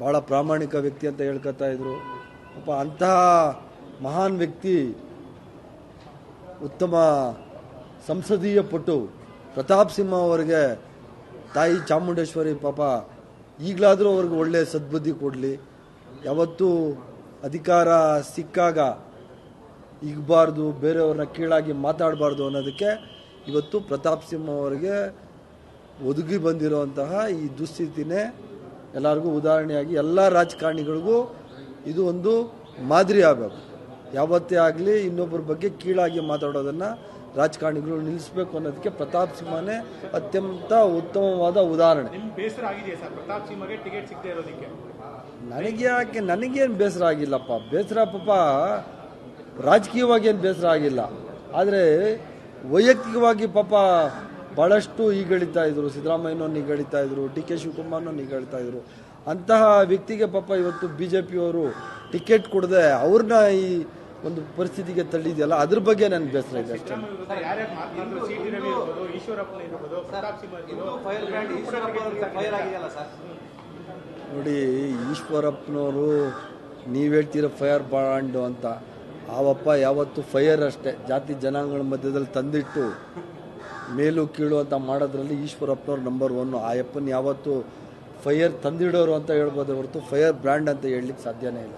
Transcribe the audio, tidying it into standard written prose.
ಭಾಳ ಪ್ರಾಮಾಣಿಕ ವ್ಯಕ್ತಿ ಅಂತ ಹೇಳ್ಕೊತಾ ಇದ್ರು. ಪಾಪ ಅಂತಹ ಮಹಾನ್ ವ್ಯಕ್ತಿ, ಉತ್ತಮ ಸಂಸದೀಯ ಪಟು ಪ್ರತಾಪ್ ಸಿಂಹ ಅವರಿಗೆ ತಾಯಿ ಚಾಮುಂಡೇಶ್ವರಿ ಪಾಪ ಈಗಲಾದರೂ ಅವ್ರಿಗೆ ಒಳ್ಳೆ ಸದ್ಬುದ್ಧಿ ಕೊಡಲಿ. ಯಾವತ್ತೂ ಅಧಿಕಾರ ಸಿಕ್ಕಾಗ ಈಗಬಾರ್ದು, ಬೇರೆಯವ್ರನ್ನ ಕೀಳಾಗಿ ಮಾತಾಡಬಾರ್ದು ಅನ್ನೋದಕ್ಕೆ ಇವತ್ತು ಪ್ರತಾಪ್ ಸಿಂಹ ಅವರಿಗೆ ಒದಗಿ ಬಂದಿರುವಂತಹ ಈ ದುಸ್ಥಿತಿನೇ ಎಲ್ಲರಿಗೂ ಉದಾಹರಣೆಯಾಗಿ ಎಲ್ಲ ರಾಜಕಾರಣಿಗಳಿಗೂ ಇದು ಒಂದು ಮಾದರಿ ಆಗಬೇಕು. ಯಾವತ್ತೇ ಆಗಲಿ ಇನ್ನೊಬ್ಬರ ಬಗ್ಗೆ ಕೀಳಾಗಿ ಮಾತಾಡೋದನ್ನು ರಾಜಕಾರಣಿಗಳು ನಿಲ್ಲಿಸಬೇಕು ಅನ್ನೋದಕ್ಕೆ ಪ್ರತಾಪ್ ಸಿಂಹನೇ ಅತ್ಯಂತ ಉತ್ತಮವಾದ ಉದಾಹರಣೆ. ನನಗೇನು ಬೇಸರ ಆಗಿಲ್ಲಪ್ಪ. ಬೇಸರ ಪಾಪ ರಾಜಕೀಯವಾಗಿ ಏನು ಬೇಸರ ಆಗಿಲ್ಲ, ಆದರೆ ವೈಯಕ್ತಿಕವಾಗಿ ಪಾಪ ಭಾಳಷ್ಟು ಈಗಳಿತಾ ಇದ್ರು. ಸಿದ್ದರಾಮಯ್ಯನವ್ರು ಈಗಳಿತಾ ಇದ್ರು, ಡಿ ಕೆ ಶಿವಕುಮಾರ್ನವ್ರು ಈಗಳಿತಾ ಇದ್ರು. ಅಂತಹ ವ್ಯಕ್ತಿಗೆ ಪಾಪ ಇವತ್ತು BJPಯವರು ಟಿಕೆಟ್ ಕೊಡದೆ ಅವ್ರನ್ನ ಈ ಒಂದು ಪರಿಸ್ಥಿತಿಗೆ ತಳ್ಳಿದೆಯಲ್ಲ, ಅದ್ರ ಬಗ್ಗೆ ನನಗೆ ಬೇಸರ ಇದೆ ಅಷ್ಟೇ. ನೋಡಿ, ಈಶ್ವರಪ್ಪನವರು ನೀವು ಹೇಳ್ತೀರ ಫೈರ್ ಬ್ರ್ಯಾಂಡು ಅಂತ, ಆವಪ್ಪ ಯಾವತ್ತು ಫೈರ್ ಅಷ್ಟೇ. ಜಾತಿ ಜನಾಂಗಗಳ ಮಧ್ಯದಲ್ಲಿ ತಂದಿಟ್ಟು ಮೇಲು ಕೀಳು ಅಂತ ಮಾಡೋದ್ರಲ್ಲಿ ಈಶ್ವರಪ್ಪನವ್ರು ನಂಬರ್ 1. ಆ ಅಪ್ಪನ ಯಾವತ್ತು ಫೈರ್ ತಂದಿಡೋರು ಅಂತ ಹೇಳ್ಬೋದು ಹೊರತು ಫೈರ್ ಬ್ರ್ಯಾಂಡ್ ಅಂತ ಹೇಳಲಿಕ್ಕೆ ಸಾಧ್ಯನೇ ಇಲ್ಲ.